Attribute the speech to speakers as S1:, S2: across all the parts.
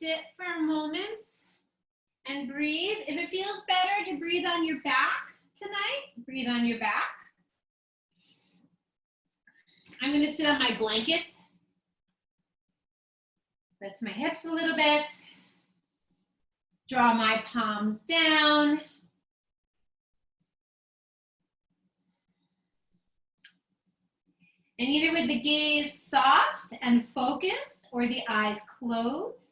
S1: Sit for a moment and breathe. If it feels better to breathe on your back tonight, breathe on your back. I'm going to sit on my blanket. Lift my hips a little bit. Draw my palms down. And either with the gaze soft and focused or the eyes closed,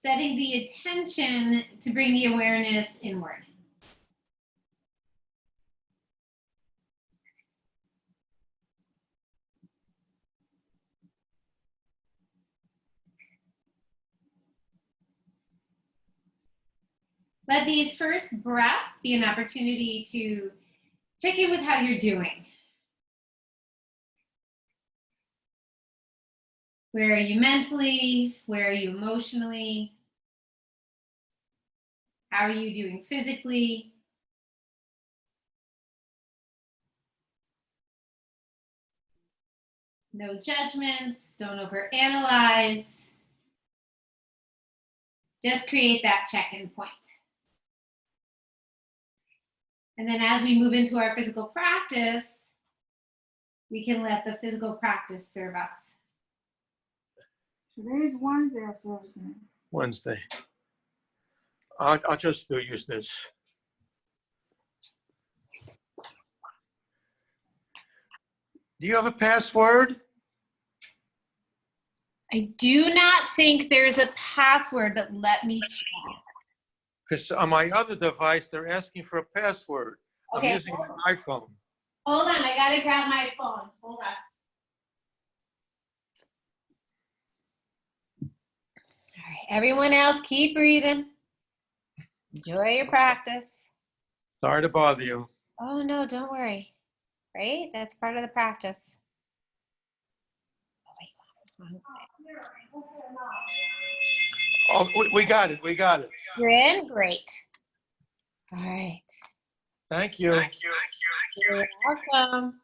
S1: setting the attention to bring the awareness inward. Let these first breaths be an opportunity to check in with how you're doing. Where are you mentally? Where are you emotionally? How are you doing physically? No judgments, don't overanalyze. Just create that check-in point. And then as we move into our physical practice, we can let the physical practice serve us.
S2: Today's Wednesday or Thursday?
S3: Wednesday. I'll just use this. Do you have a password?
S1: I do not think there's a password, but let me check.
S3: Because on my other device, they're asking for a password.
S1: Okay,
S3: I'm using my iPhone.
S1: Hold on, I gotta grab my phone. Hold on. All right, everyone else, keep breathing. Enjoy your practice.
S3: Sorry to bother you.
S1: Oh no, don't worry. Right? That's part of the practice. Oh, wait.
S3: Oh, we got it. We got it.
S1: You're in? Great. All right.
S3: Thank you. Thank you.
S1: You're welcome.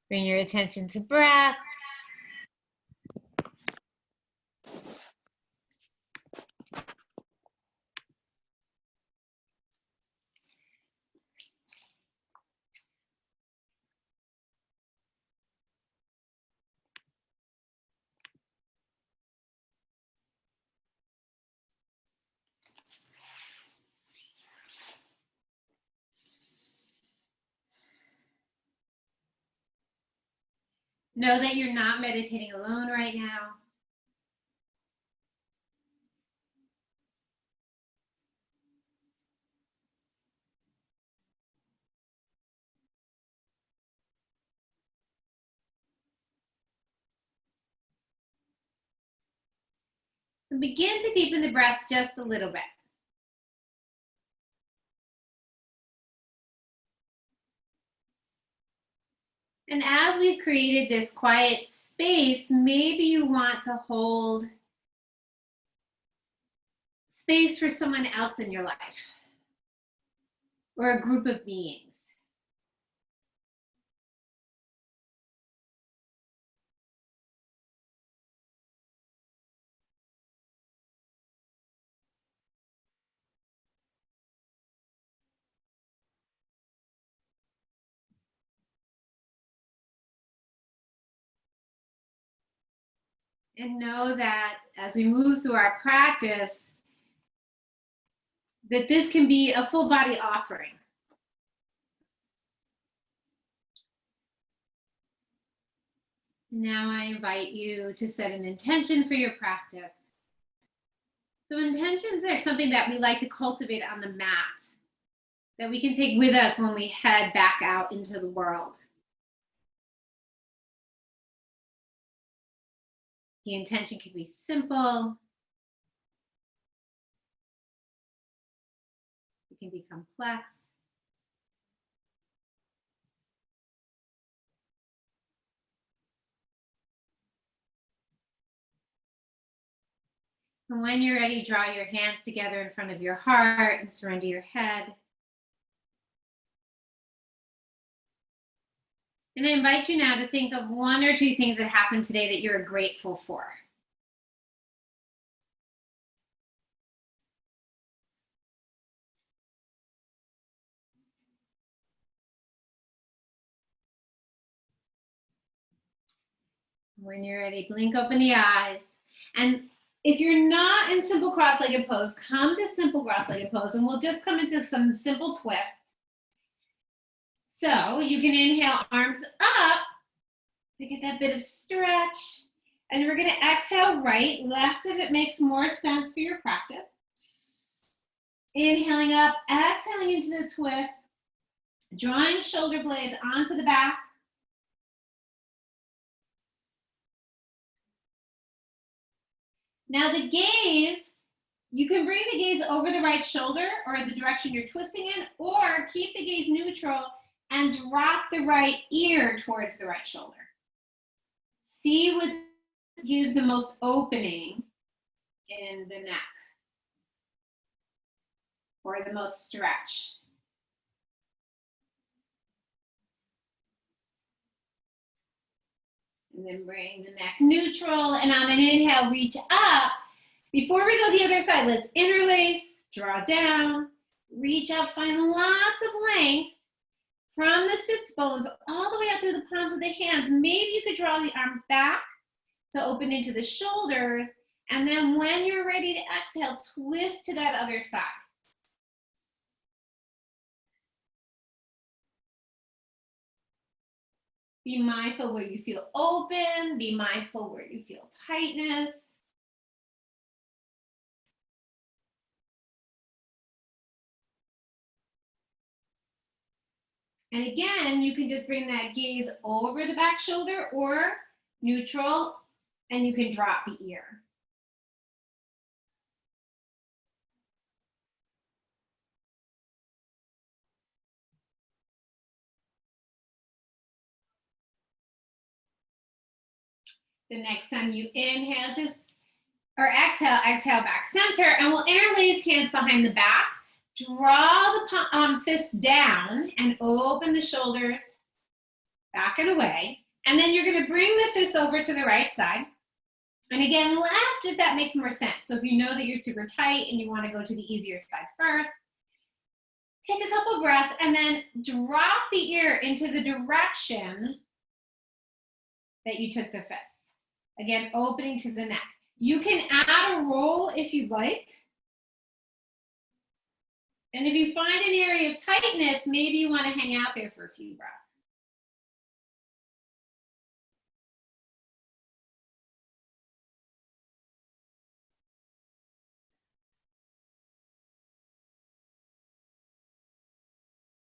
S1: Bring your attention to breath. Know that you're not meditating alone right now. And begin to deepen the breath just a little bit. And as we've created this quiet space, maybe you want to hold space for someone else in your life or a group of beings. And know that as we move through our practice, that this can be a full body offering. Now I invite you to set an intention for your practice. So intentions are something that we like to cultivate on the mat, that we can take with us when we head back out into the world. The intention can be simple. It can be complex. And when you're ready, draw your hands together in front of your heart and surrender your head. And I invite you now to think of 1 or 2 things that happened today that you're grateful for. When you're ready, blink open the eyes. And if you're not in simple cross-legged pose, come to simple cross-legged pose, and we'll just come into some simple twists. So you can inhale, arms up to get that bit of stretch. And we're going to exhale right, left if it makes more sense for your practice. Inhaling up, exhaling into the twist, drawing shoulder blades onto the back. Now the gaze, you can bring the gaze over the right shoulder or the direction you're twisting in, or keep the gaze neutral and drop the right ear towards the right shoulder. See what gives the most opening in the neck or the most stretch. And then bring the neck neutral, and on an inhale, reach up. Before we go the other side, let's interlace, draw down, reach up, find lots of length from the sits bones all the way up through the palms of the hands. Maybe you could draw the arms back to open into the shoulders, and then when you're ready to exhale, twist to that other side. Be mindful where you feel open, be mindful where you feel tightness. And again, you can just bring that gaze over the back shoulder or neutral, and you can drop the ear. The next time you inhale, exhale back center, and we'll interlace hands behind the back. Draw the fist down and open the shoulders back and away. And then you're going to bring the fist over to the right side. And again, left if that makes more sense. So if you know that you're super tight and you want to go to the easier side first, take a couple breaths and then drop the ear into the direction that you took the fist. Again, opening to the neck. You can add a roll if you'd like. And if you find an area of tightness, maybe you want to hang out there for a few breaths.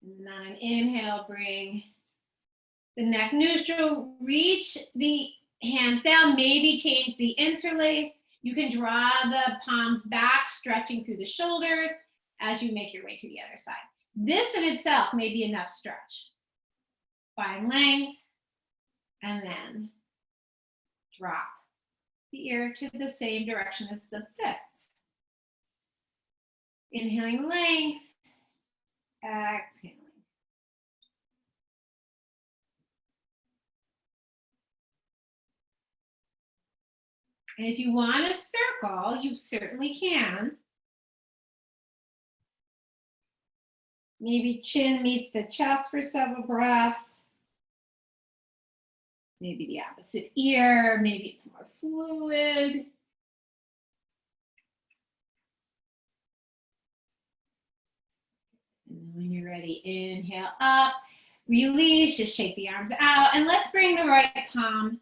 S1: And on an inhale, bring the neck neutral, reach the hands down, maybe change the interlace. You can draw the palms back, stretching through the shoulders as you make your way to the other side. This in itself may be enough stretch. Find length, and then drop the ear to the same direction as the fist. Inhaling length, exhaling. And if you want a circle, you certainly can. Maybe chin meets the chest for several breaths. Maybe the opposite ear, maybe it's more fluid. And when you're ready, inhale up, release, just shake the arms out. And let's bring the right palm,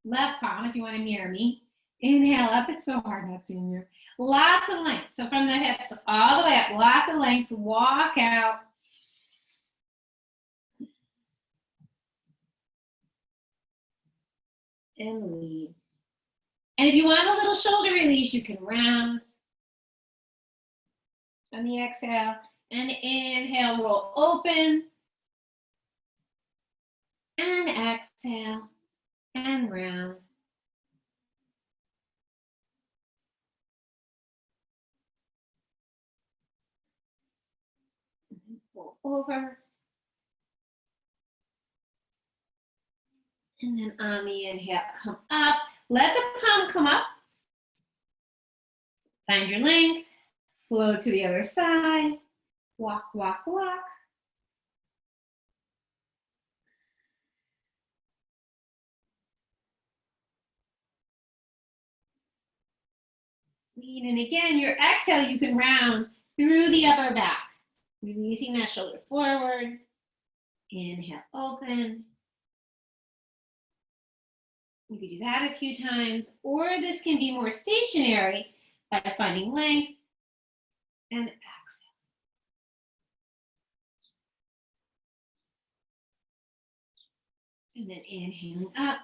S1: left palm, if you want to mirror me. Inhale up, it's so hard not seeing you. Lots of length. So from the hips all the way up, lots of length, walk out. And lead. And if you want a little shoulder release, you can round on the exhale. And inhale, roll open. And exhale, and round. Roll over. And then on the inhale, come up. Let the palm come up. Find your length. Flow to the other side. Walk, walk, walk. Lean in again. Your exhale, you can round through the upper back. Releasing that shoulder forward. Inhale, open. You can do that a few times, or this can be more stationary by finding length and exhale. And then inhaling up.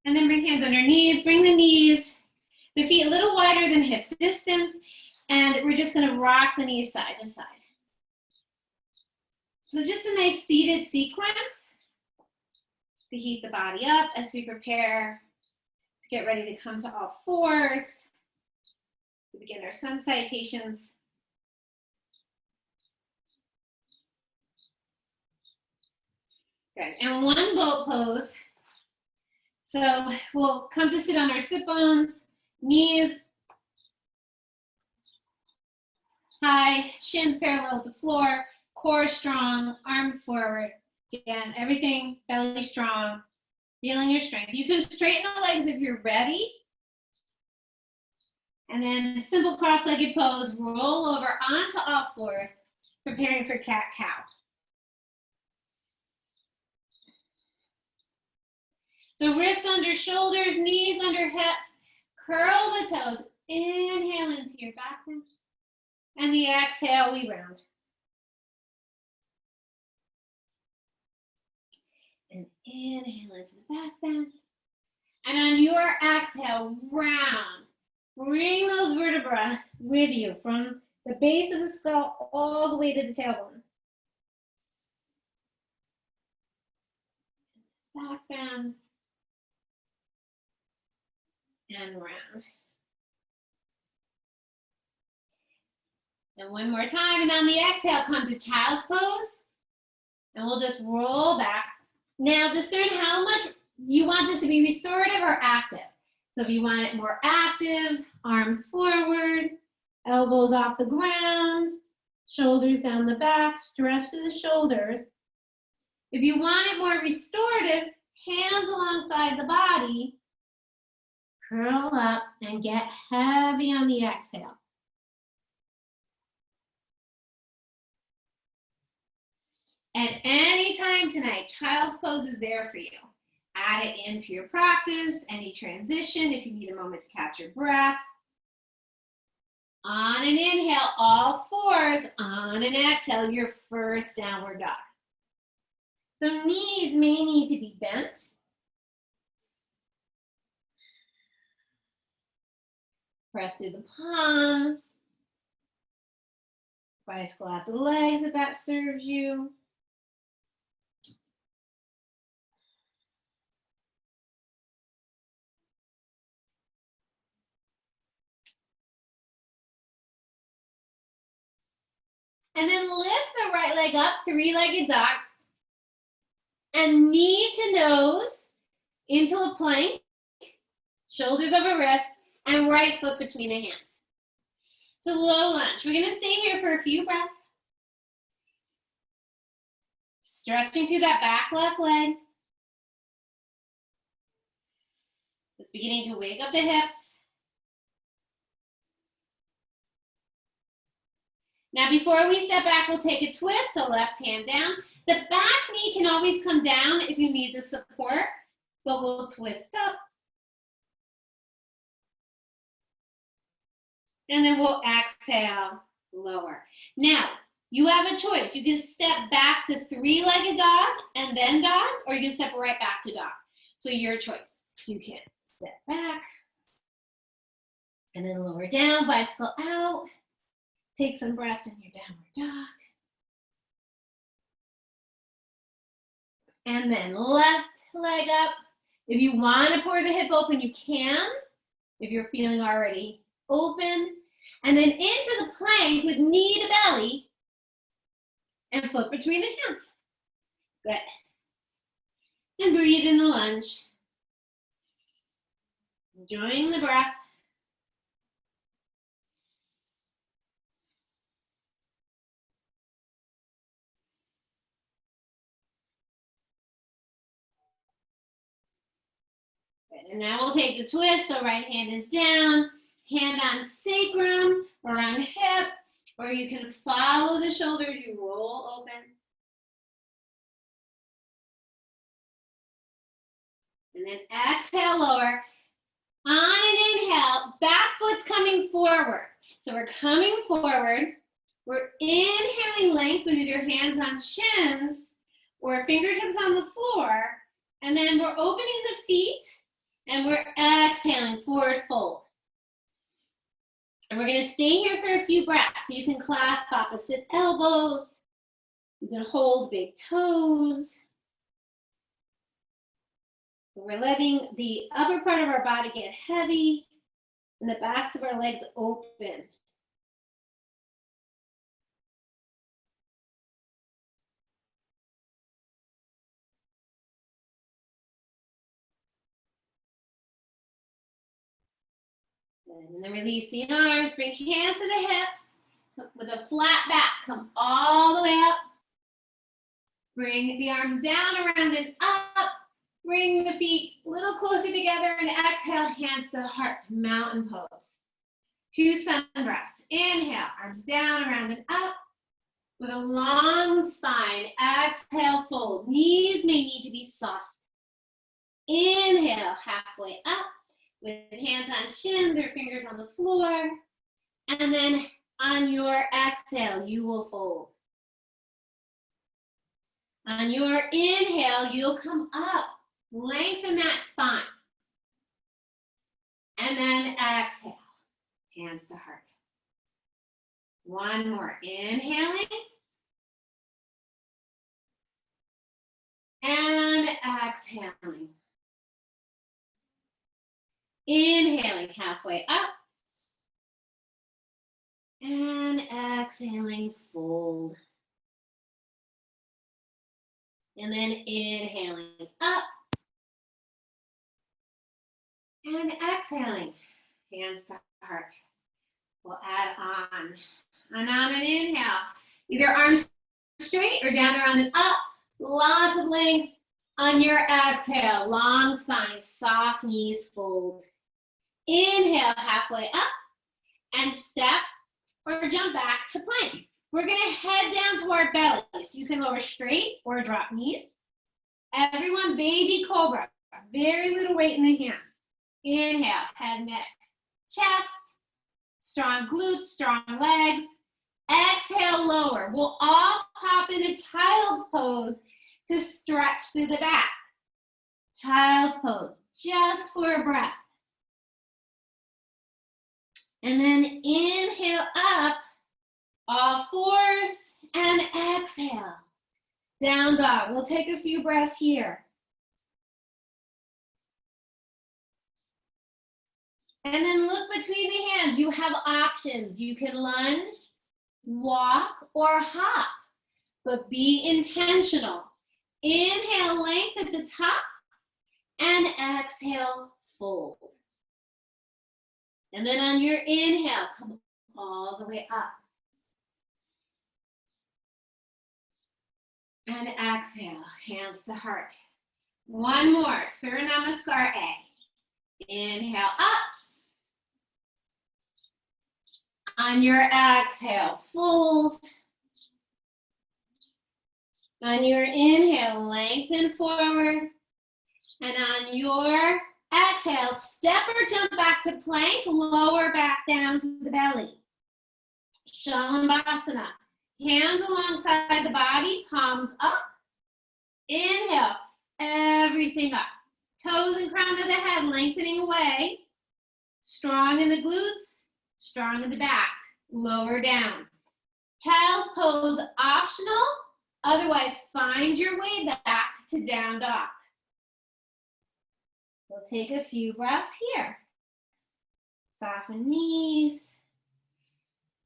S1: And then bring hands under knees. Bring the feet a little wider than hip distance. And we're just going to rock the knees side to side. So just a nice seated sequence to heat the body up as we prepare to get ready to come to all fours. We begin our sun salutations. Good. And one boat pose. So we'll come to sit on our sit bones, knees high, shins parallel with the floor, core strong, arms forward. Again, everything belly strong, feeling your strength. You can straighten the legs if you're ready. And then simple cross-legged pose, roll over onto all fours, preparing for cat-cow. So wrists under shoulders, knees under hips, curl the toes, inhale into your back bend, and the exhale, we round. And inhale into the back bend, and on your exhale, round. Bring those vertebrae with you from the base of the skull all the way to the tailbone. Back bend. And round. And one more time, and on the exhale, come to child's pose. And we'll just roll back. Now discern how much you want this to be restorative or active. So if you want it more active, arms forward, elbows off the ground, shoulders down the back, stretch to the shoulders. If you want it more restorative, hands alongside the body, curl up and get heavy on the exhale. At any time tonight, child's pose is there for you. Add it into your practice, any transition, if you need a moment to catch your breath. On an inhale, all fours. On an exhale, your first downward dog. So knees may need to be bent. Press through the palms. Bicycle out the legs if that serves you. And then lift the right leg up, three-legged dog. And knee to nose into a plank, shoulders over wrists, and right foot between the hands. So low lunge. We're going to stay here for a few breaths. Stretching through that back left leg. Just beginning to wake up the hips. Now before we step back, we'll take a twist, so left hand down. The back knee can always come down if you need the support, but we'll twist up. And then we'll exhale, lower. Now, you have a choice. You can step back to three-legged dog and then dog, or you can step right back to dog. So your choice. So you can step back and then lower down, bicycle out. Take some breaths in your downward dog. And then left leg up. If you want to pour the hip open, you can. If you're feeling already open. And then into the plank with knee to belly and foot between the hands. Good. And breathe in the lunge. Enjoying the breath. Good. And now we'll take the twist. So right hand is down, hand on sacrum or on hip, or you can follow the shoulders, you roll open. And then exhale, lower. On an inhale, back foot's coming forward. So we're coming forward. We're inhaling length with either hands on shins or fingertips on the floor. And then we're opening the feet and we're exhaling, forward fold. And we're gonna stay here for a few breaths. So you can clasp opposite elbows. You can hold big toes. We're letting the upper part of our body get heavy and the backs of our legs open. And then release the arms, bring hands to the hips with a flat back. Come all the way up. Bring the arms down, around and up. Bring the feet a little closer together and exhale, hands to the heart, mountain pose. 2 sun breaths. Inhale, arms down, around and up. With a long spine, exhale, fold. Knees may need to be soft. Inhale, halfway up. With hands on shins or fingers on the floor. And then on your exhale, you will fold. On your inhale, you'll come up. Lengthen that spine. And then exhale, hands to heart. One more, inhaling. And exhaling. Inhaling halfway up. And exhaling, fold. And then inhaling up. And exhaling, hands to heart. We'll add on. And on an inhale, either arms straight or down, around and up. Lots of length. On your exhale, long spine, soft knees, fold. Inhale, halfway up. And step or jump back to plank. We're gonna head down toward belly. So you can lower straight or drop knees. Everyone, baby cobra. Very little weight in the hands. Inhale, head, neck, chest. Strong glutes, strong legs. Exhale, lower. We'll all pop into child's pose to stretch through the back. Child's pose, just for a breath. And then inhale up, all fours, and exhale. Down dog. We'll take a few breaths here. And then look between the hands. You have options. You can lunge, walk, or hop, but be intentional. Inhale, length at the top, and exhale, fold. And then on your inhale, come all the way up. And exhale, hands to heart. One more, Surya Namaskar A. Inhale up. On your exhale, fold. On your inhale, lengthen forward. And on your exhale, step or jump back to plank, lower back down to the belly. Shalabhasana. Hands alongside the body, palms up. Inhale, everything up. Toes and crown of the head lengthening away. Strong in the glutes, strong in the back. Lower down. Child's pose optional. Otherwise, find your way back to down dog. We'll take a few breaths here. Soften knees.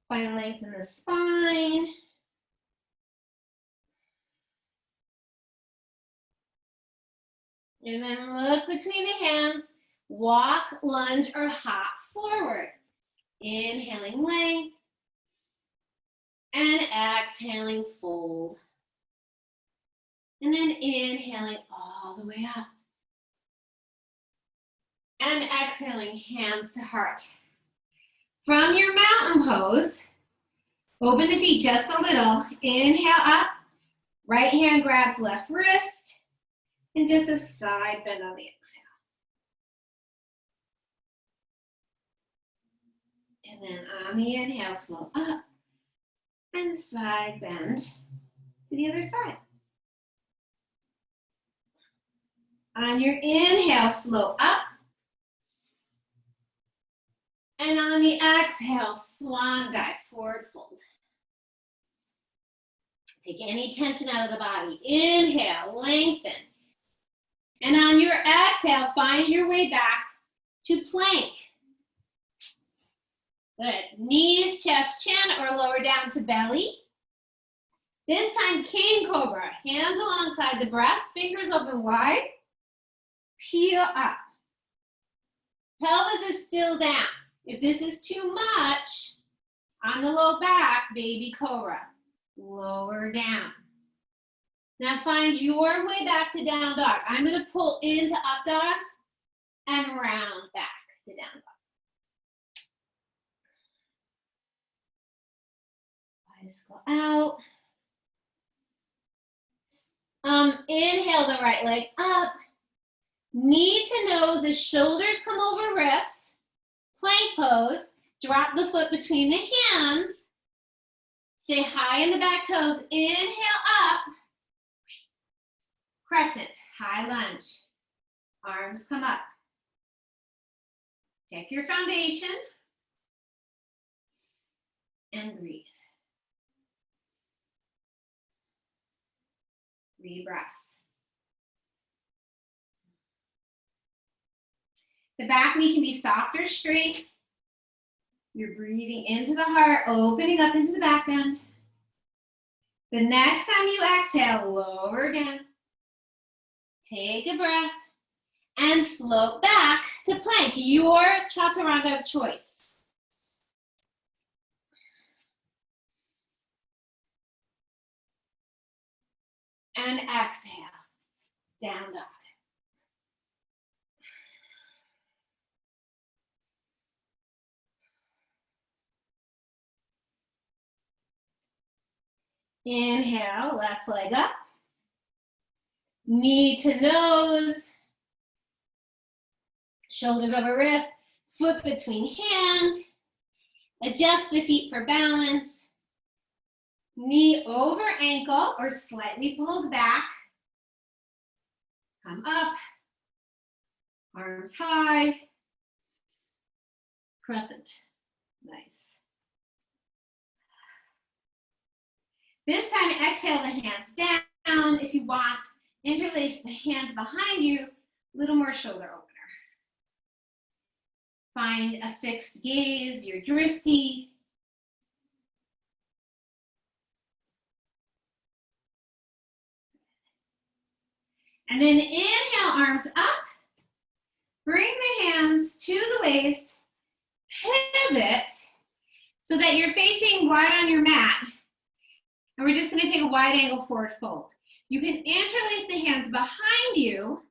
S1: Find length in the spine. And then look between the hands. Walk, lunge, or hop forward. Inhaling length. And exhaling fold. And then inhaling all the way up. And exhaling hands to heart. From your mountain pose, open the feet just a little. Inhale up. Right hand grabs left wrist. And just a side bend on the exhale. And then on the inhale, flow up. And side bend to the other side. On your inhale, flow up. And on the exhale, swan dive, forward fold. Take any tension out of the body. Inhale, lengthen. And on your exhale, find your way back to plank. Good. Knees, chest, chin, or lower down to belly. This time, king cobra. Hands alongside the breast, fingers open wide. Peel up. Pelvis is still down. If this is too much, on the low back, baby cobra. Lower down. Now find your way back to down dog. I'm going to pull into up dog and round back to down dog. Eyes go out. Inhale the right leg up. Knee to nose as shoulders come over wrists. Plank pose. Drop the foot between the hands. Stay high in the back toes. Inhale up. Crescent, high lunge. Arms come up. Check your foundation. And breathe. 3 breaths. The back knee can be soft or straight. You're breathing into the heart, opening up into the back bend. The next time you exhale, lower down. Take a breath and float back to plank, your chaturanga of choice. And exhale, down dog. Inhale, left leg up. Knee to nose. Shoulders over wrist. Foot between hand. Adjust the feet for balance. Knee over ankle or slightly pulled back. Come up. Arms high. Crescent. Nice. This time, exhale the hands down. If you want, interlace the hands behind you, a little more shoulder opener. Find a fixed gaze, your drishti. And then inhale, arms up. Bring the hands to the waist. Pivot so that you're facing wide on your mat. And we're just going to take a wide angle forward fold. You can interlace the hands behind you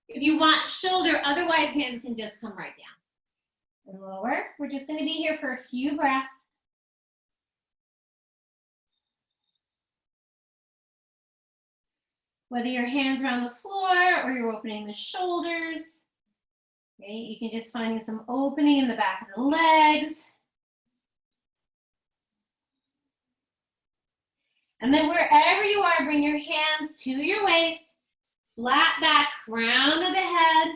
S1: if you want shoulder, otherwise hands can just come right down. And lower. We're just going to be here for a few breaths. Whether your hands are on the floor or you're opening the shoulders, okay, you can just find some opening in the back of the legs. And then wherever you are, bring your hands to your waist, flat back, crown of the head,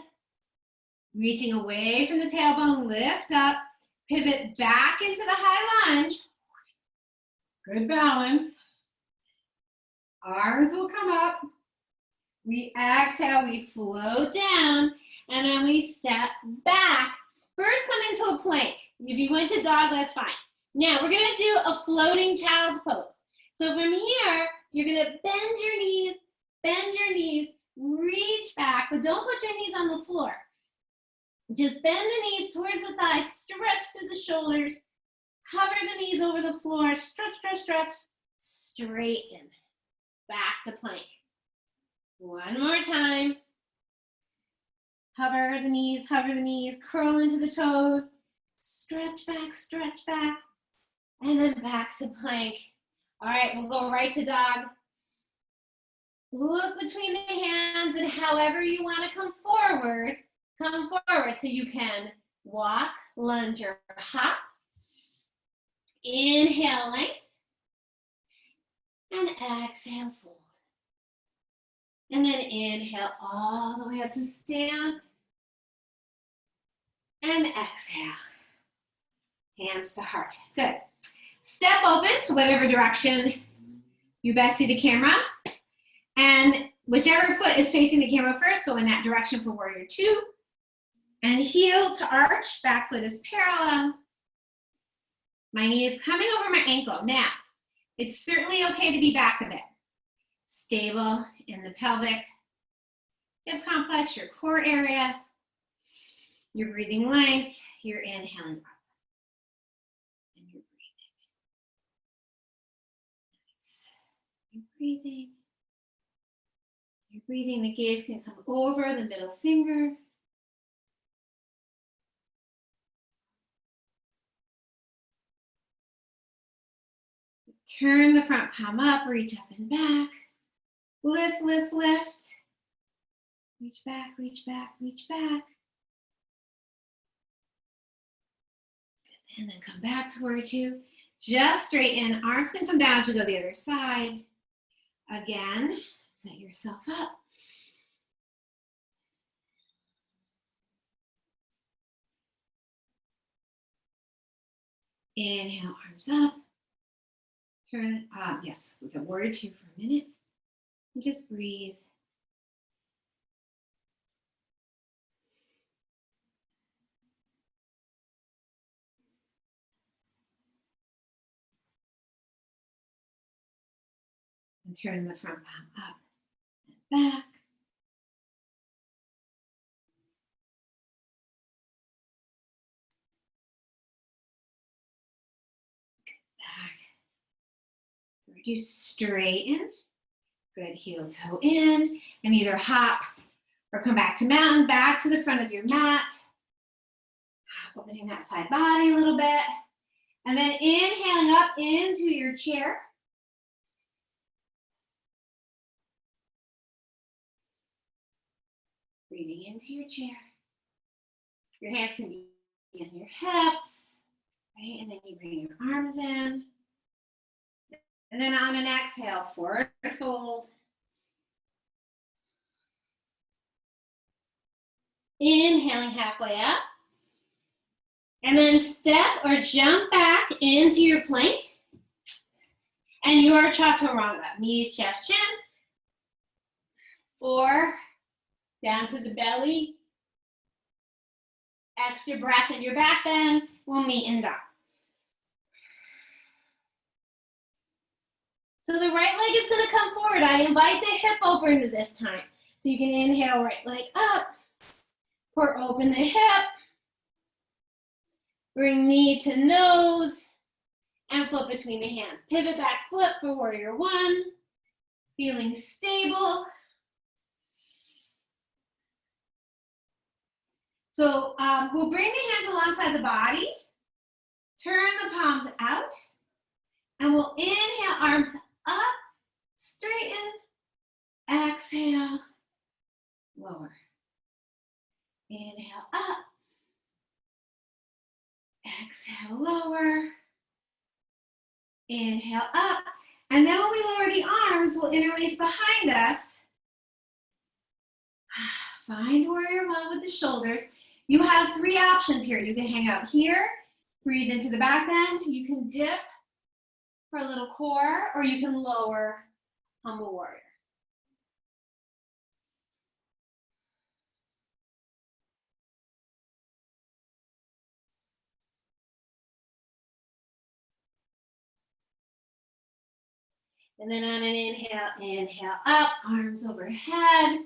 S1: reaching away from the tailbone, lift up, pivot back into the high lunge. Good balance. Arms will come up. We exhale, we float down, and then we step back. First, come into a plank. If you went to dog, that's fine. Now, we're gonna do a floating child's pose. So from here, you're gonna bend your knees, reach back, but don't put your knees on the floor. Just bend the knees towards the thighs, stretch through the shoulders, hover the knees over the floor, stretch, stretch, stretch, straighten, back to plank. One more time. Hover the knees, curl into the toes, stretch back, and then back to plank. All right, we'll go right to dog. Look between the hands, and however you want to come forward so you can walk, lunge, or hop. Inhale, length, and exhale, fold. And then inhale all the way up to stand, and exhale. Hands to heart. Good. Step open to whatever direction you best see the camera. And whichever foot is facing the camera first, go in that direction for warrior two. And heel to arch, back foot is parallel. My knee is coming over my ankle. Now, it's certainly okay to be back a bit. Stable in the pelvic, hip complex, your core area, your breathing length, you're inhaling up. And you're breathing. Nice. You're breathing. You're breathing. The gaze can come over the middle finger. Turn the front palm up, reach up and back. Lift, lift, lift. Reach back, reach back, reach back. Good. And then come back to warrior two. Just straighten. Arms can come down as we go the other side. Again, set yourself up. Inhale, arms up. Turn, yes, we got warrior two for a minute. And just breathe. And turn the front palm up and back. Back. Reduce, straighten. Good, heel toe in, and either hop or come back to mountain, back to the front of your mat. Opening that side body a little bit. And then inhaling up into your chair. Breathing into your chair. Your hands can be on your hips, right? And then you bring your arms in. And then on an exhale, forward fold. Inhaling halfway up. And then step or jump back into your plank. And your chaturanga, knees, chest, chin. Or down to the belly. Extra breath in your back bend. We'll meet in dog. So the right leg is going to come forward. I invite the hip opener this time. So you can inhale, right leg up. Or open the hip. Bring knee to nose. And foot between the hands. Pivot back foot for warrior one. Feeling stable. So we'll bring the hands alongside the body. Turn the palms out. And we'll inhale, arms up, straighten, exhale, lower. Inhale up, exhale, lower. Inhale up. And then when we lower the arms, we'll interlace behind us. Find warrior one with the shoulders. You have three options here. You can hang out here, breathe into the back bend. You can dip for a little core, or you can lower, humble warrior. And then on an inhale, inhale up, arms overhead.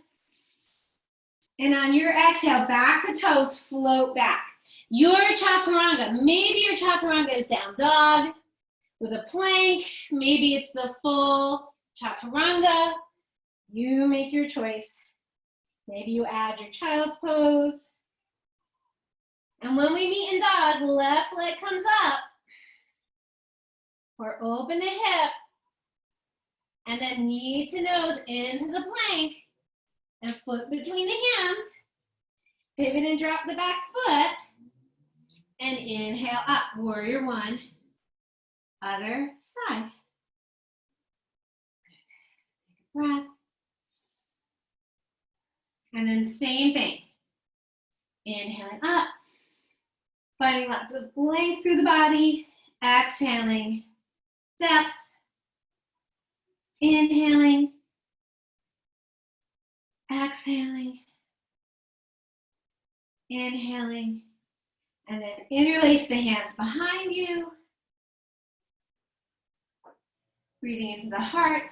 S1: And on your exhale, back to toes, float back. Your chaturanga, maybe your chaturanga is down dog with a plank. Maybe it's the full chaturanga. You make your choice. Maybe you add your child's pose. And when we meet in dog, left leg comes up. Or open the hip. And then knee to nose into the plank. And foot between the hands. Pivot and drop the back foot. And inhale up, warrior one. Other side. Take a breath. And then same thing. Inhaling up. Finding lots of length through the body. Exhaling. Depth. Inhaling. Exhaling. Inhaling. And then interlace the hands behind you. Breathing into the heart.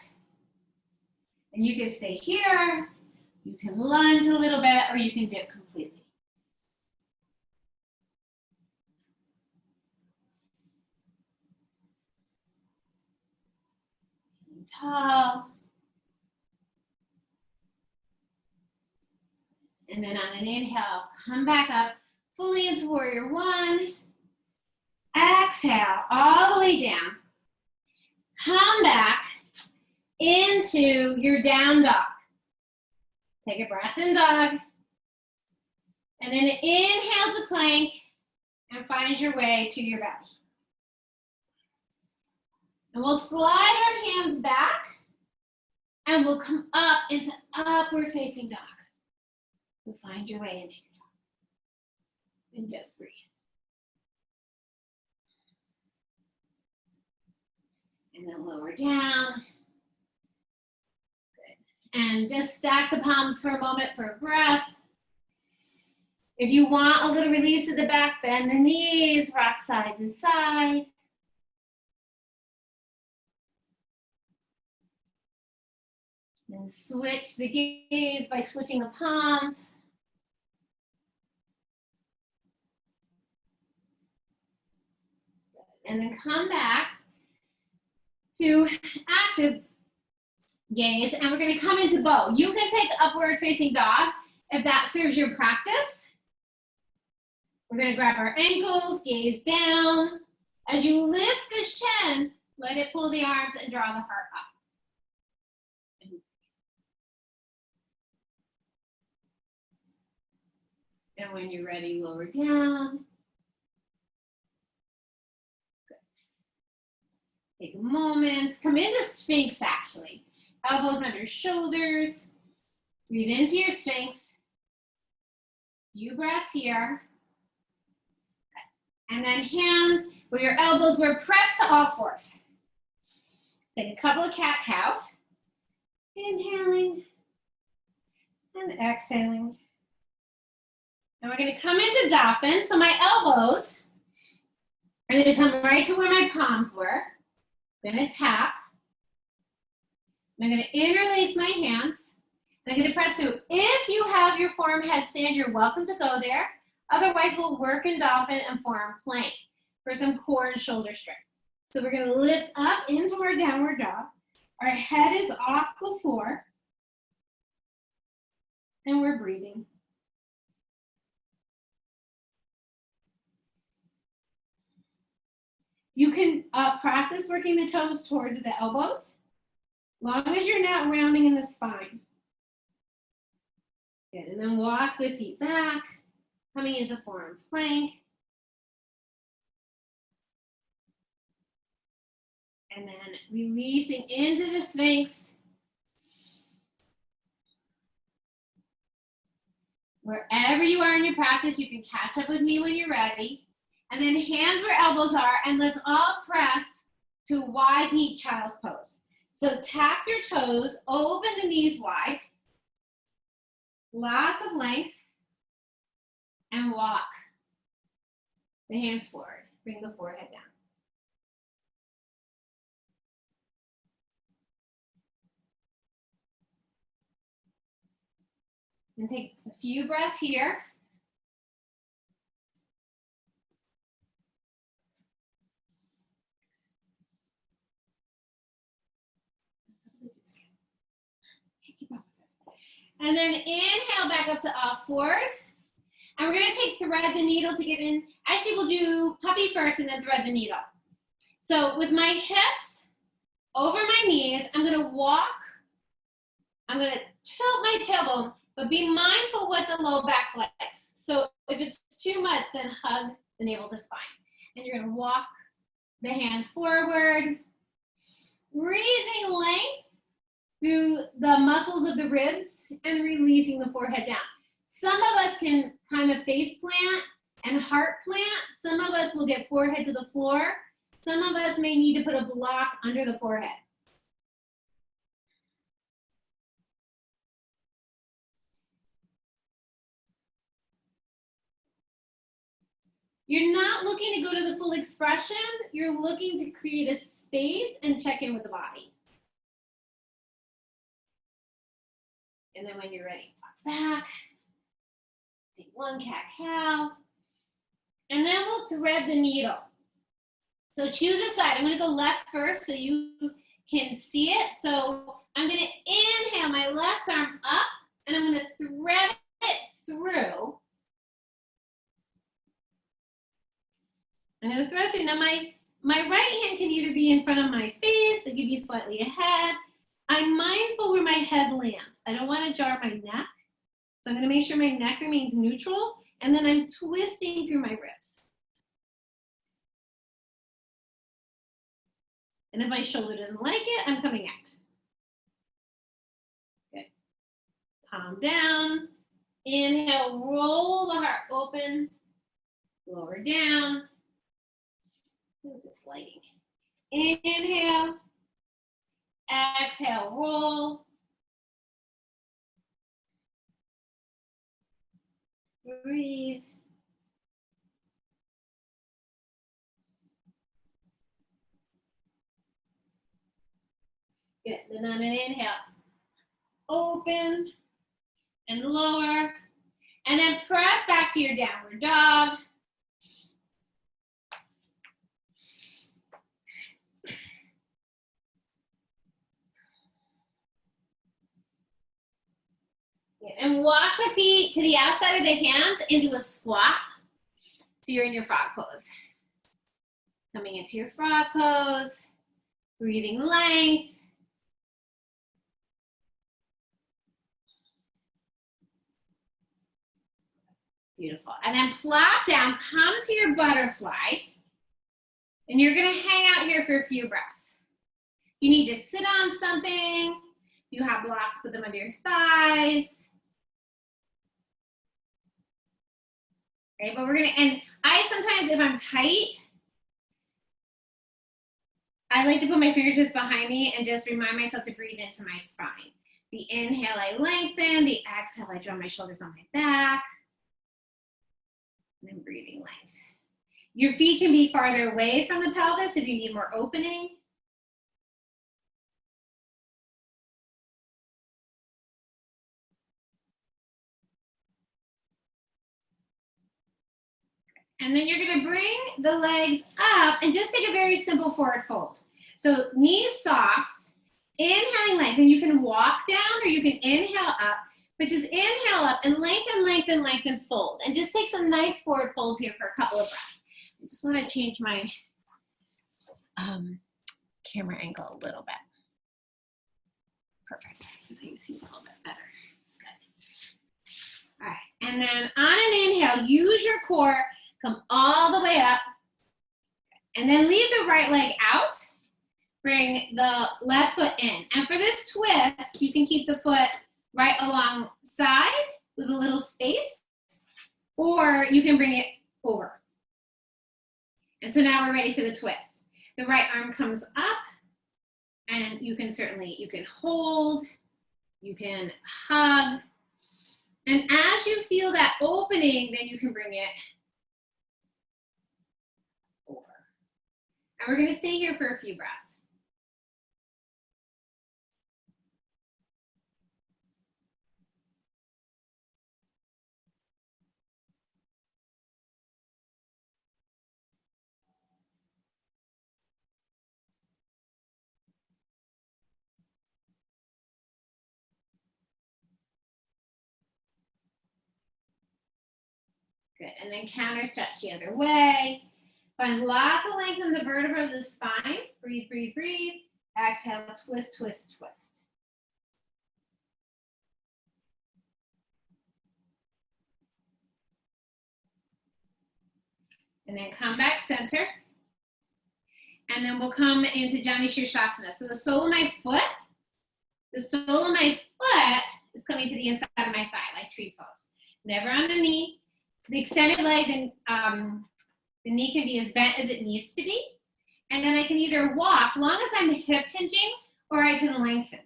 S1: And you can stay here. You can lunge a little bit, or you can dip completely. Tall. And then on an inhale, come back up fully into warrior one. Exhale all the way down. Come back into your down dog. Take a breath in dog. And then inhale to plank and find your way to your belly. And we'll slide our hands back and we'll come up into upward facing dog. You'll find your way into your dog. And just breathe. And then lower down. Good. And just stack the palms for a moment for a breath. If you want a little release of the back, bend the knees, rock side to side. And switch the gaze by switching the palms. And then come back to active gaze, and we're going to come into bow. You can take upward facing dog if that serves your practice. We're going to grab our ankles, gaze down. As you lift the shins, let it pull the arms and draw the heart up. And when you're ready, lower down. Take a moment, come into Sphinx actually. Elbows under shoulders. Breathe into your Sphinx. Few breaths here. And then hands where your elbows were pressed to all fours. Take a couple of cat-cows. Inhaling and exhaling. And we're going to come into dolphin. So my elbows are going to come right to where my palms were. I'm going to tap. I'm going to interlace my hands. I'm going to press through. If you have your form headstand, you're welcome to go there. Otherwise, we'll work in dolphin and form plank for some core and shoulder strength. So we're going to lift up into our downward dog. Our head is off the floor. And we're breathing. You can practice working the toes towards the elbows, long as you're not rounding in the spine. Good, and then walk the feet back, coming into forearm plank. And then releasing into the Sphinx. Wherever you are in your practice, you can catch up with me when you're ready. And then hands where elbows are, and let's all press to wide knee child's pose. So tap your toes, open the knees wide. Lots of length. And walk the hands forward. Bring the forehead down. And take a few breaths here. And then inhale back up to all fours. And we're gonna take thread the needle to get in. Actually, we'll do puppy first and then thread the needle. So with my hips over my knees, I'm gonna walk. I'm gonna tilt my tailbone, but be mindful with the low back legs. So if it's too much, then hug the navel to spine. And you're gonna walk the hands forward. Breathing length through the muscles of the ribs and releasing the forehead down. Some of us can kind of face plant and heart plant. Some of us will get forehead to the floor. Some of us may need to put a block under the forehead. You're not looking to go to the full expression. You're looking to create a space and check in with the body. And then when you're ready, walk back. Take one cat-cow. And then we'll thread the needle. So choose a side. I'm gonna go left first so you can see it. So I'm gonna inhale my left arm up and I'm gonna thread it through. I'm gonna thread it through. Now my right hand can either be in front of my face to give you slightly ahead. I'm mindful where my head lands. I don't wanna jar my neck. So I'm gonna make sure my neck remains neutral and then I'm twisting through my ribs. And if my shoulder doesn't like it, I'm coming out. Good. Palm down. Inhale, roll the heart open. Lower down. Look at this lighting. Inhale. Exhale, roll. Breathe. Good. Then on an inhale, open and lower. And then press back to your downward dog. Good. And walk the feet to the outside of the hands into a squat. So you're in your frog pose. Coming into your frog pose, breathing length. Beautiful. And then plop down, come to your butterfly. And you're gonna hang out here for a few breaths. You need to sit on something. You have blocks, put them under your thighs. Okay, but we're gonna, and I sometimes, if I'm tight, I like to put my fingertips behind me and just remind myself to breathe into my spine. The inhale, I lengthen. The exhale, I draw my shoulders on my back. And then breathing length. Your feet can be farther away from the pelvis if you need more opening. And then you're gonna bring the legs up and just take a very simple forward fold. So knees soft, inhaling length, and you can walk down or you can inhale up, but just inhale up and lengthen, lengthen, lengthen, fold. And just take some nice forward folds here for a couple of breaths. I just wanna change my camera angle a little bit. Perfect, so you see a little bit better. Good. All right, and then on an inhale, use your core. Come all the way up and then leave the right leg out. Bring the left foot in. And for this twist, you can keep the foot right alongside with a little space, or you can bring it over. And so now we're ready for the twist. The right arm comes up and you can hold, you can hug. And as you feel that opening, then you can bring it over. And we're gonna stay here for a few breaths. Good, and then counter stretch the other way. Find lots of length in the vertebra of the spine. Breathe, breathe, breathe. Exhale, twist, twist, twist. And then come back center. And then we'll come into Jani Shirshasana. So the sole of my foot is coming to the inside of my thigh, like tree pose. Never on the knee. The extended leg, the knee can be as bent as it needs to be. And then I can either walk, long as I'm hip hinging, or I can lengthen.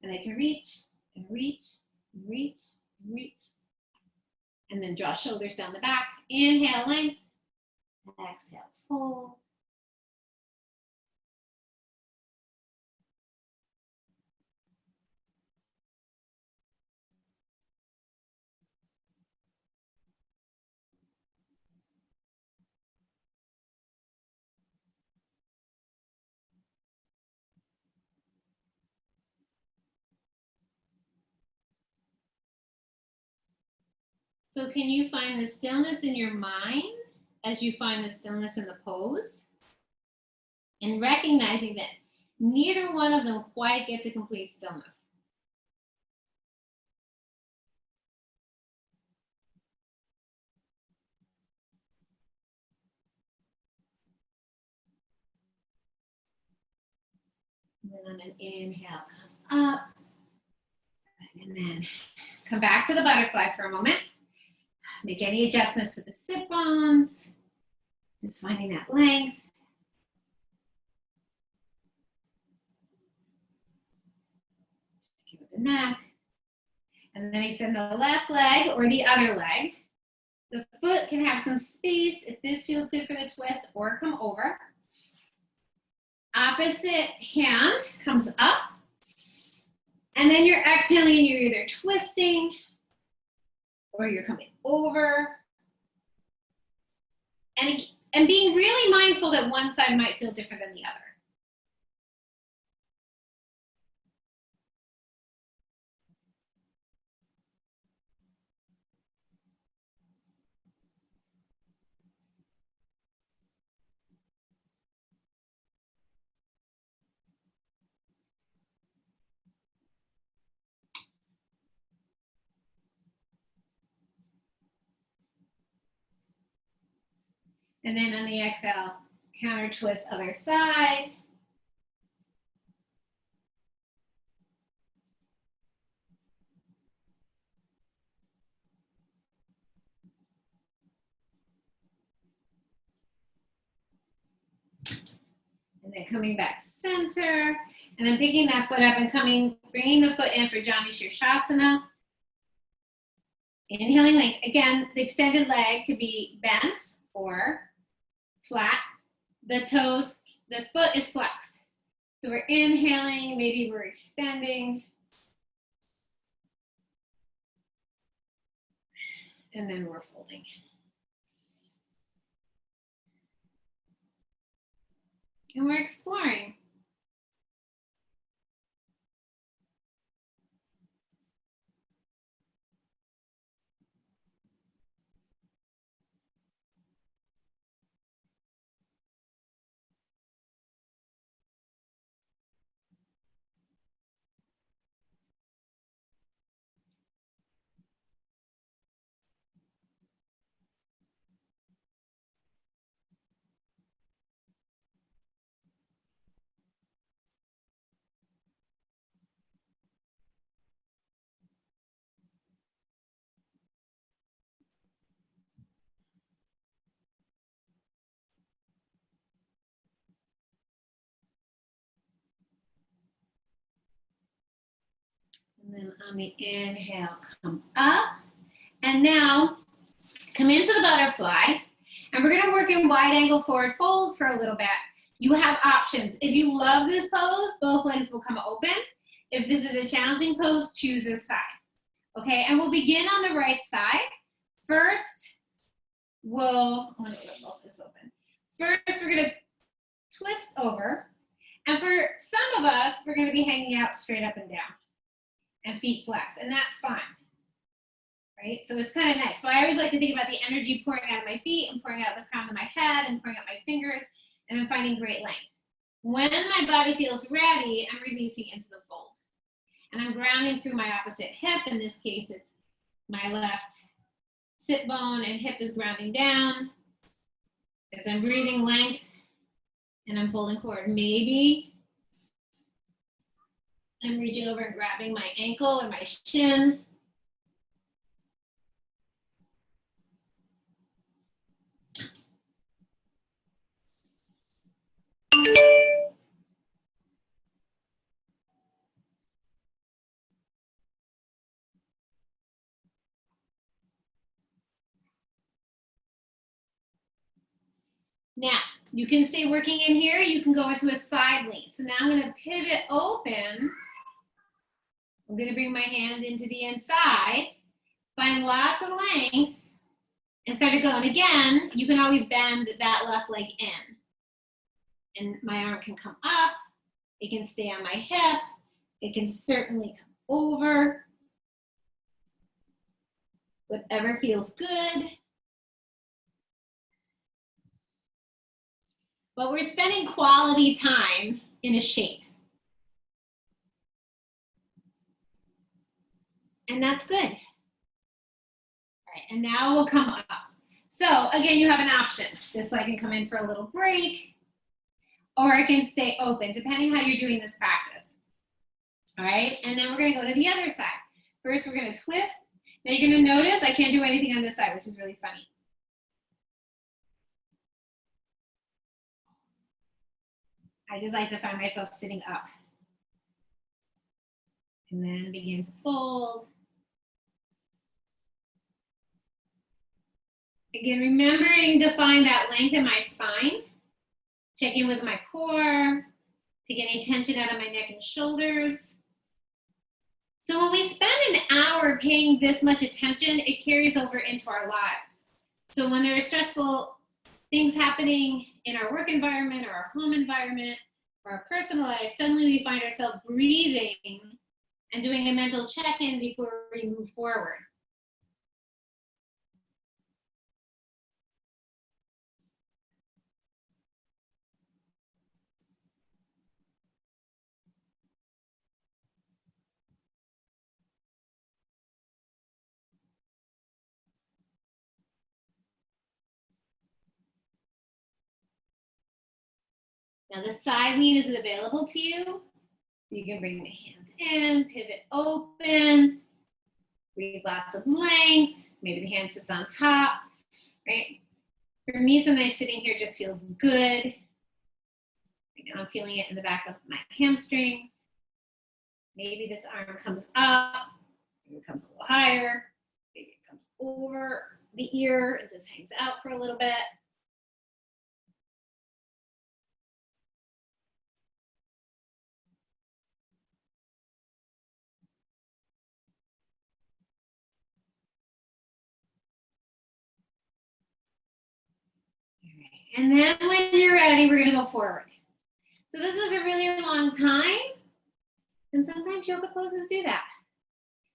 S1: And I can reach, and reach, and reach, and reach. And then draw shoulders down the back. Inhale, length. Exhale, fold. So can you find the stillness in your mind as you find the stillness in the pose? And recognizing that neither one of them quite get to complete stillness. And then on an inhale, come up. And then come back to the butterfly for a moment. Make any adjustments to the sit bones. Just finding that length. Give it the neck. And then extend the left leg or the other leg. The foot can have some space if this feels good for the twist, or come over. Opposite hand comes up. And then you're exhaling and you're either twisting or you're coming over. And being really mindful that one side might feel different than the other. And then on the exhale, counter twist other side. And then coming back center. And then picking that foot up and bringing the foot in for Jani Shirshasana. Inhaling length. Again, the extended leg could be bent or flat. The toes, the foot is flexed. So we're inhaling, maybe we're extending. And then we're folding. And we're exploring. And then on the inhale, come up. And now come into the butterfly. And we're gonna work in wide angle forward fold for a little bit. You have options. If you love this pose, both legs will come open. If this is a challenging pose, choose this side. Okay, and we'll begin on the right side. First, I'm gonna let both this open. First, we're gonna twist over. And for some of us, we're gonna be hanging out straight up and down and feet flex, and that's fine, right? So it's kind of nice. So I always like to think about the energy pouring out of my feet and pouring out the crown of my head and pouring out my fingers, and I'm finding great length. When my body feels ready, I'm releasing into the fold. And I'm grounding through my opposite hip. In this case, it's my left sit bone and hip is grounding down as I'm breathing length and I'm folding forward. Maybe I'm reaching over and grabbing my ankle or my shin. Now, you can stay working in here. You can go into a side lean. So now I'm going to pivot open. I'm going to bring my hand into the inside, find lots of length, and start to go. And again, you can always bend that left leg in. And my arm can come up. It can stay on my hip. It can certainly come over. Whatever feels good. But we're spending quality time in a shape. And that's good. All right, and now we'll come up. So again, you have an option. This leg can come in for a little break, or it can stay open, depending how you're doing this practice. All right, and then we're gonna go to the other side. First, we're gonna twist. Now you're gonna notice I can't do anything on this side, which is really funny. I just like to find myself sitting up. And then begin to fold. Again, remembering to find that length in my spine. Check in with my core. Take any tension out of my neck and shoulders. So when we spend an hour paying this much attention, it carries over into our lives. So when there are stressful things happening in our work environment or our home environment or our personal life, suddenly we find ourselves breathing and doing a mental check-in before we move forward. Now the side lean is available to you. So you can bring the hands in, pivot open, breathe lots of length. Maybe the hand sits on top, right? For me, sometimes sitting here just feels good. Right now I'm feeling it in the back of my hamstrings. Maybe this arm comes up, maybe it comes a little higher, maybe it comes over the ear and just hangs out for a little bit. And then when you're ready, we're gonna go forward. So this was a really long time. And sometimes yoga poses do that.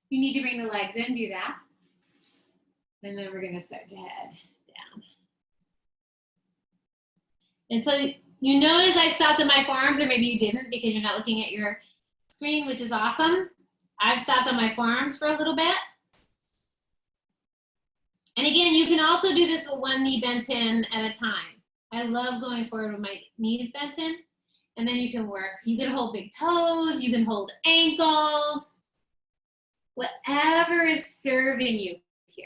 S1: You need to bring the legs in, do that. And then we're gonna start to head down. And so you notice I stopped at my forearms, or maybe you didn't because you're not looking at your screen, which is awesome. I've stopped on my forearms for a little bit. And again, you can also do this with one knee bent in at a time. I love going forward with my knees bent in, and then you can work. You can hold big toes, you can hold ankles, whatever is serving you here.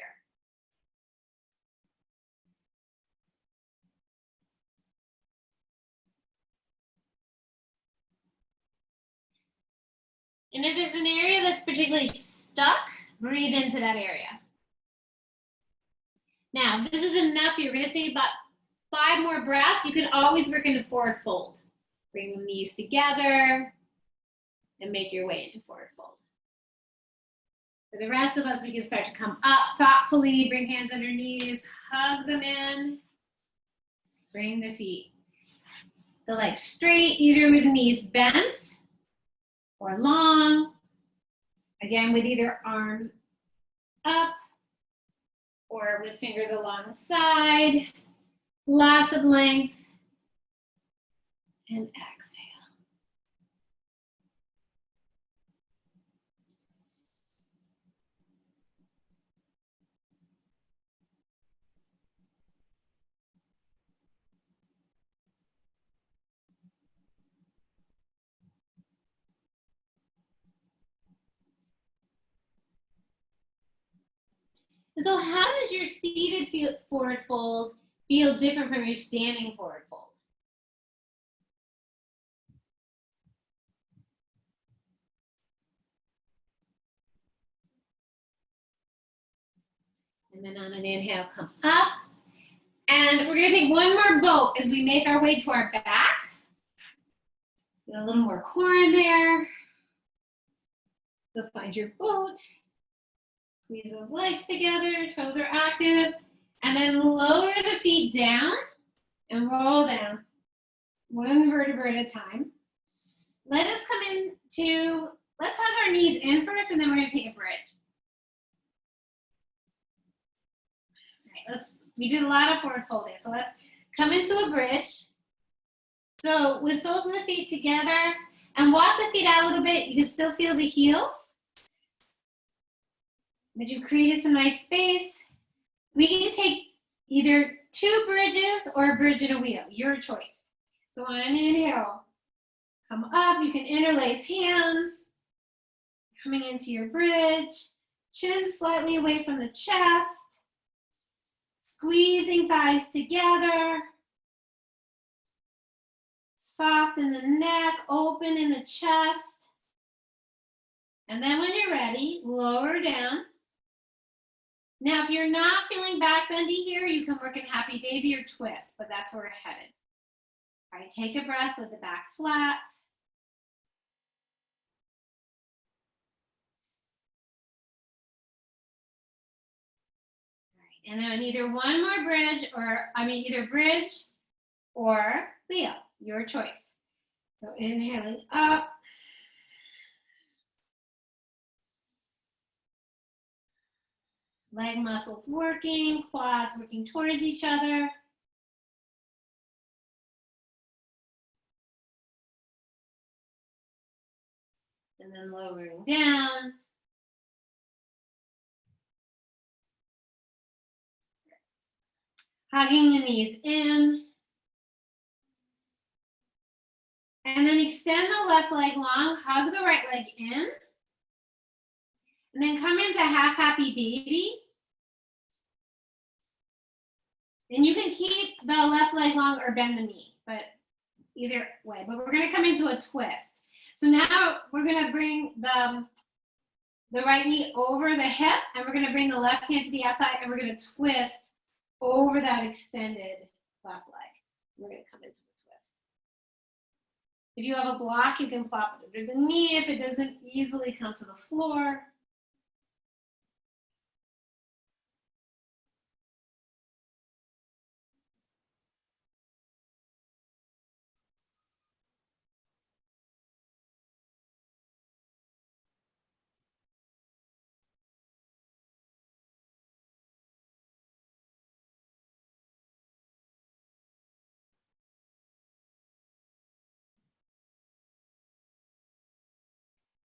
S1: And if there's an area that's particularly stuck, breathe into that area. Now, this is enough. You're gonna say about 5 more breaths. You can always work into forward fold. Bring the knees together and make your way into forward fold. For the rest of us, we can start to come up thoughtfully, bring hands under knees, hug them in, bring the feet, the legs straight, either with the knees bent or long. Again, with either arms up or with fingers along the side. Lots of length. And exhale. So how does your seated forward fold feel different from your standing forward fold? And then on an inhale, come up. And we're gonna take one more boat as we make our way to our back. Get a little more core in there. Go find your boat. Squeeze those legs together, toes are active. And then lower the feet down and roll down. One vertebra at a time. Let us come into, let's hug our knees in first and then we're gonna take a bridge. All right, we did a lot of forward folding. So let's come into a bridge. So with soles of the feet together and walk the feet out a little bit, you can still feel the heels. But you created some nice space. We can take either 2 bridges or a bridge and a wheel, your choice. So on an inhale, come up, you can interlace hands, coming into your bridge, chin slightly away from the chest, squeezing thighs together, soft in the neck, open in the chest. And then when you're ready, lower down. Now, if you're not feeling back bendy here, you can work in happy baby or twist, but that's where we're headed. All right, take a breath with the back flat. All right, and then either one more bridge either bridge or wheel, your choice. So inhaling up. Leg muscles working, quads working towards each other. And then lowering down. Hugging the knees in. And then extend the left leg long, hug the right leg in. And then come into half happy baby. And you can keep the left leg long or bend the knee, but either way. But we're gonna come into a twist. So now we're gonna bring the right knee over the hip, and we're gonna bring the left hand to the outside, and we're gonna twist over that extended left leg. We're gonna come into a twist. If you have a block, you can plop it under the knee if it doesn't easily come to the floor.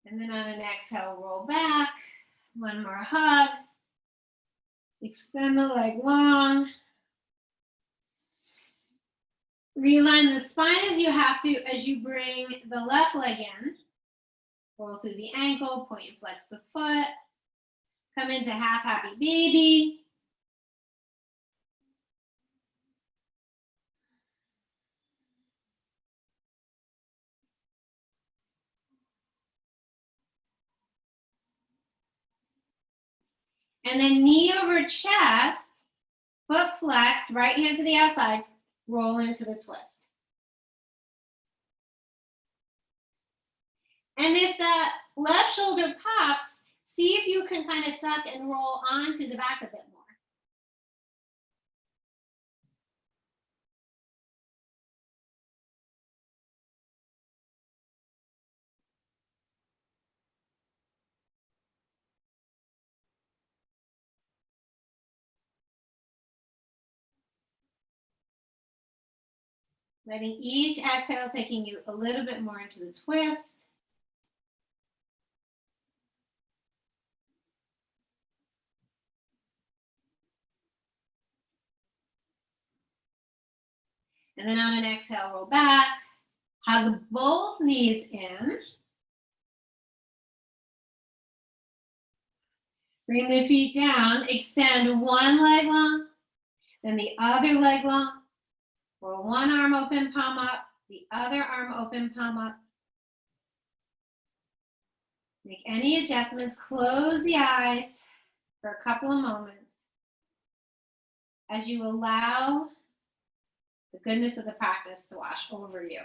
S1: And then on an exhale, roll back. One more hug. Extend the leg long. Realign the spine as you have to as you bring the left leg in. Roll through the ankle, point and flex the foot. Come into half happy baby. And then knee over chest, foot flex, right hand to the outside, roll into the twist. And if that left shoulder pops, see if you can kind of tuck and roll onto the back a bit more. Letting each exhale taking you a little bit more into the twist. And then on an exhale, roll back. Hug both knees in. Bring the feet down. Extend one leg long, then the other leg long. Or one arm open, palm up. The other arm open, palm up. Make any adjustments. Close the eyes for a couple of moments as you allow the goodness of the practice to wash over you.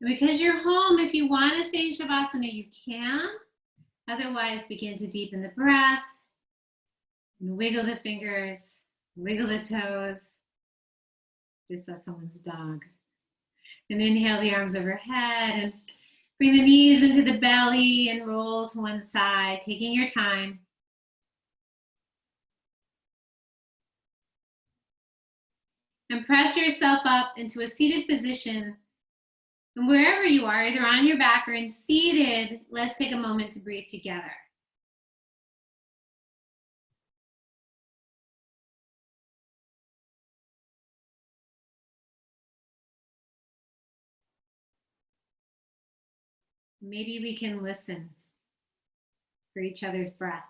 S1: And because you're home, if you want to stay in Shavasana, you can. Otherwise, begin to deepen the breath. And wiggle the fingers, wiggle the toes. Just saw someone's dog. And inhale the arms overhead and bring the knees into the belly and roll to one side, taking your time. And press yourself up into a seated position. And wherever you are, either on your back or in seated, let's take a moment to breathe together. Maybe we can listen for each other's breath.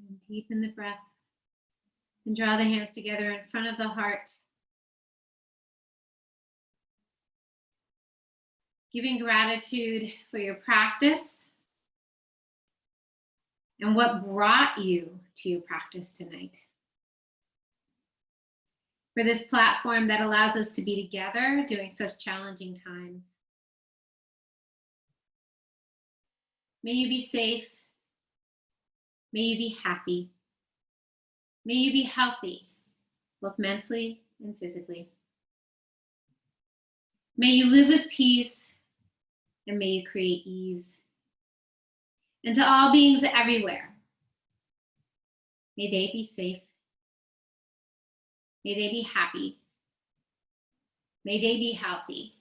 S1: And deepen the breath and draw the hands together in front of the heart. Giving gratitude for your practice and what brought you to your practice tonight. For this platform that allows us to be together during such challenging times. May you be safe. May you be happy. May you be healthy, both mentally and physically. May you live with peace and may you create ease. And to all beings everywhere, may they be safe. May they be happy. May they be healthy.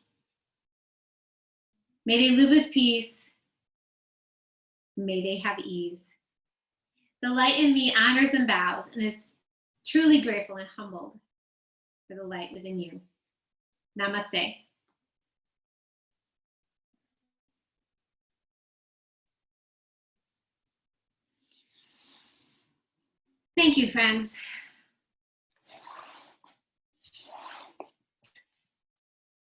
S1: May they live with peace. May they have ease. The light in me honors and bows and is truly grateful and humbled for the light within you. Namaste. Thank you, friends.